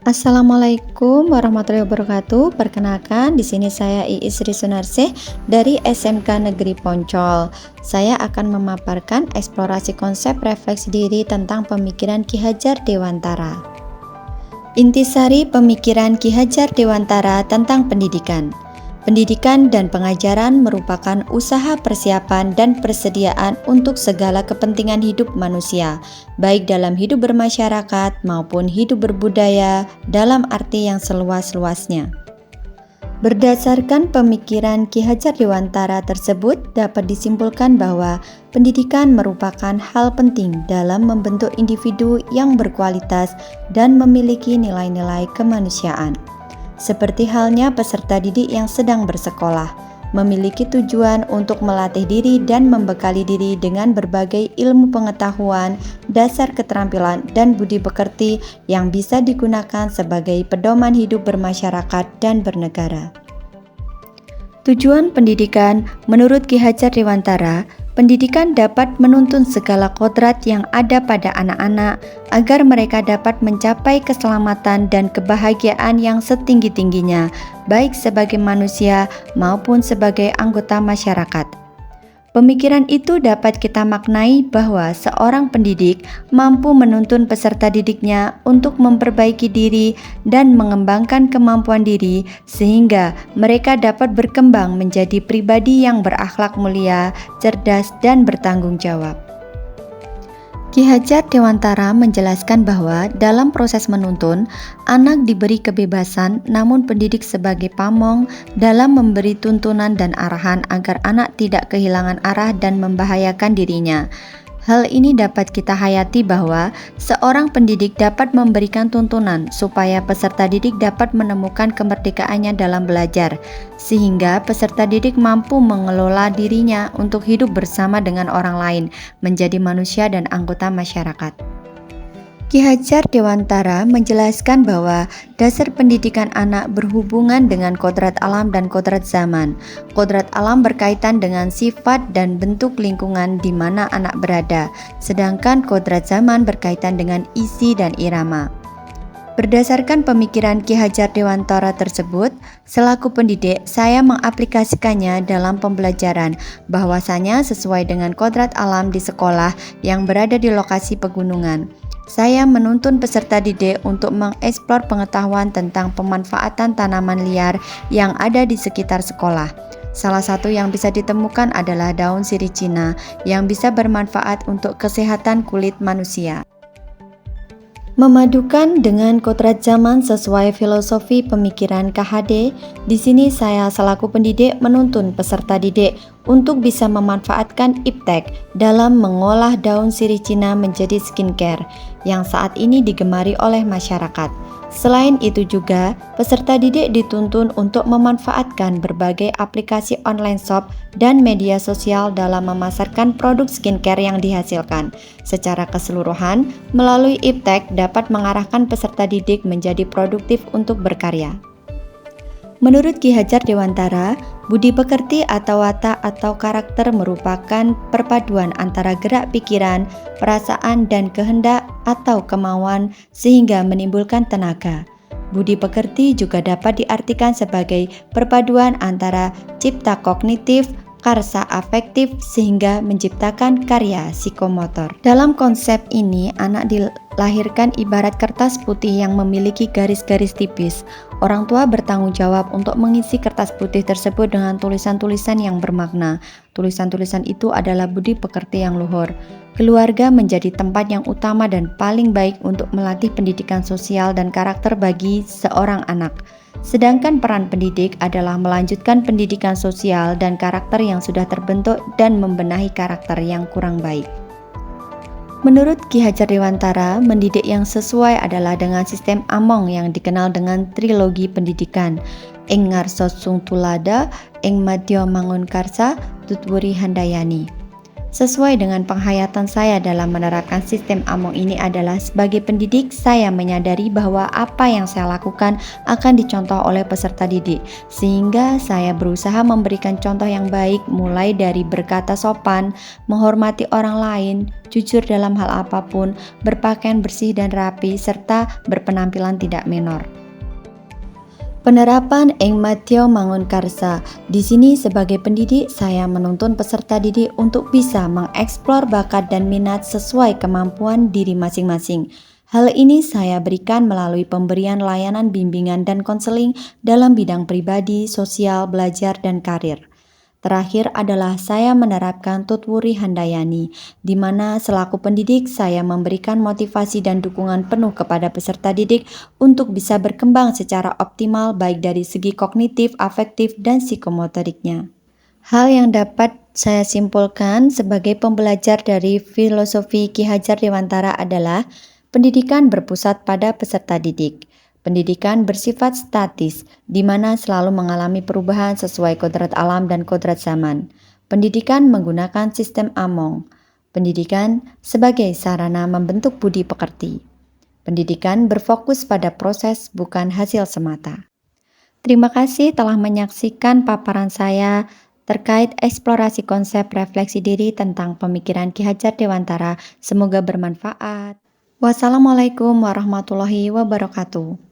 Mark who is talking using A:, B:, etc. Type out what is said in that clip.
A: Assalamualaikum warahmatullahi wabarakatuh. Perkenalkan, di sini saya Iis Sri Sunarsih dari SMK Negeri Poncol. Saya akan memaparkan eksplorasi konsep refleksi diri tentang pemikiran Ki Hajar Dewantara. Intisari pemikiran Ki Hajar Dewantara tentang pendidikan. Pendidikan dan pengajaran merupakan usaha persiapan dan persediaan untuk segala kepentingan hidup manusia, baik dalam hidup bermasyarakat maupun hidup berbudaya dalam arti yang seluas-luasnya. Berdasarkan pemikiran Ki Hajar Dewantara tersebut, dapat disimpulkan bahwa pendidikan merupakan hal penting dalam membentuk individu yang berkualitas dan memiliki nilai-nilai kemanusiaan. Seperti halnya peserta didik yang sedang bersekolah, memiliki tujuan untuk melatih diri dan membekali diri dengan berbagai ilmu pengetahuan, dasar keterampilan, dan budi pekerti yang bisa digunakan sebagai pedoman hidup bermasyarakat dan bernegara. Tujuan pendidikan menurut Ki Hajar Dewantara, pendidikan dapat menuntun segala kodrat yang ada pada anak-anak agar mereka dapat mencapai keselamatan dan kebahagiaan yang setinggi-tingginya, baik sebagai manusia maupun sebagai anggota masyarakat. Pemikiran itu dapat kita maknai bahwa seorang pendidik mampu menuntun peserta didiknya untuk memperbaiki diri dan mengembangkan kemampuan diri sehingga mereka dapat berkembang menjadi pribadi yang berakhlak mulia, cerdas, dan bertanggung jawab. Ki Hajar Dewantara menjelaskan bahwa dalam proses menuntun, anak diberi kebebasan namun pendidik sebagai pamong dalam memberi tuntunan dan arahan agar anak tidak kehilangan arah dan membahayakan dirinya. Hal ini dapat kita hayati bahwa seorang pendidik dapat memberikan tuntunan supaya peserta didik dapat menemukan kemerdekaannya dalam belajar, sehingga peserta didik mampu mengelola dirinya untuk hidup bersama dengan orang lain, menjadi manusia dan anggota masyarakat. Ki Hajar Dewantara menjelaskan bahwa dasar pendidikan anak berhubungan dengan kodrat alam dan kodrat zaman. Kodrat alam berkaitan dengan sifat dan bentuk lingkungan di mana anak berada, sedangkan kodrat zaman berkaitan dengan isi dan irama. Berdasarkan pemikiran Ki Hajar Dewantara tersebut, selaku pendidik, saya mengaplikasikannya dalam pembelajaran, bahwasanya sesuai dengan kodrat alam di sekolah yang berada di lokasi pegunungan. Saya menuntun peserta didik untuk mengeksplor pengetahuan tentang pemanfaatan tanaman liar yang ada di sekitar sekolah. Salah satu yang bisa ditemukan adalah daun sirih Cina yang bisa bermanfaat untuk kesehatan kulit manusia. Memadukan dengan kodrat zaman sesuai filosofi pemikiran KHD, di sini saya selaku pendidik menuntun peserta didik untuk bisa memanfaatkan iptek dalam mengolah daun sirih Cina menjadi skincare yang saat ini digemari oleh masyarakat. Selain itu juga, peserta didik dituntun untuk memanfaatkan berbagai aplikasi online shop dan media sosial dalam memasarkan produk skincare yang dihasilkan. Secara keseluruhan, melalui iptek dapat mengarahkan peserta didik menjadi produktif untuk berkarya. Menurut Ki Hajar Dewantara, budi pekerti atau watak atau karakter merupakan perpaduan antara gerak pikiran, perasaan, dan kehendak atau kemauan sehingga menimbulkan tenaga. Budi pekerti juga dapat diartikan sebagai perpaduan antara cipta kognitif, karsa afektif sehingga menciptakan karya psikomotor. Dalam konsep ini, anak dilahirkan ibarat kertas putih yang memiliki garis-garis tipis. Orang tua bertanggung jawab untuk mengisi kertas putih tersebut dengan tulisan-tulisan yang bermakna. Tulisan-tulisan itu adalah budi pekerti yang luhur. Keluarga menjadi tempat yang utama dan paling baik untuk melatih pendidikan sosial dan karakter bagi seorang anak. Sedangkan peran pendidik adalah melanjutkan pendidikan sosial dan karakter yang sudah terbentuk dan membenahi karakter yang kurang baik. Menurut Ki Hajar Dewantara, mendidik yang sesuai adalah dengan sistem Among yang dikenal dengan trilogi pendidikan. Ing ngarsa sung tulada, ing madya mangun karsa, tutwuri handayani. Sesuai dengan penghayatan saya dalam menerapkan sistem AMO ini adalah sebagai pendidik, saya menyadari bahwa apa yang saya lakukan akan dicontoh oleh peserta didik. Sehingga saya berusaha memberikan contoh yang baik mulai dari berkata sopan, menghormati orang lain, jujur dalam hal apapun, berpakaian bersih dan rapi, serta berpenampilan tidak menor. Penerapan Eng Mateo Mangunkarsa. Di sini sebagai pendidik, saya menuntun peserta didik untuk bisa mengeksplor bakat dan minat sesuai kemampuan diri masing-masing. Hal ini saya berikan melalui pemberian layanan bimbingan dan konseling dalam bidang pribadi, sosial, belajar, dan karir. Terakhir adalah saya menerapkan Tutwuri Handayani, di mana selaku pendidik saya memberikan motivasi dan dukungan penuh kepada peserta didik untuk bisa berkembang secara optimal baik dari segi kognitif, afektif, dan psikomotoriknya. Hal yang dapat saya simpulkan sebagai pembelajar dari filosofi Ki Hajar Dewantara adalah pendidikan berpusat pada peserta didik. Pendidikan bersifat statis, di mana selalu mengalami perubahan sesuai kodrat alam dan kodrat zaman. Pendidikan menggunakan sistem Among. Pendidikan sebagai sarana membentuk budi pekerti. Pendidikan berfokus pada proses, bukan hasil semata. Terima kasih telah menyaksikan paparan saya terkait eksplorasi konsep refleksi diri tentang pemikiran Ki Hajar Dewantara. Semoga bermanfaat. Wassalamualaikum warahmatullahi wabarakatuh.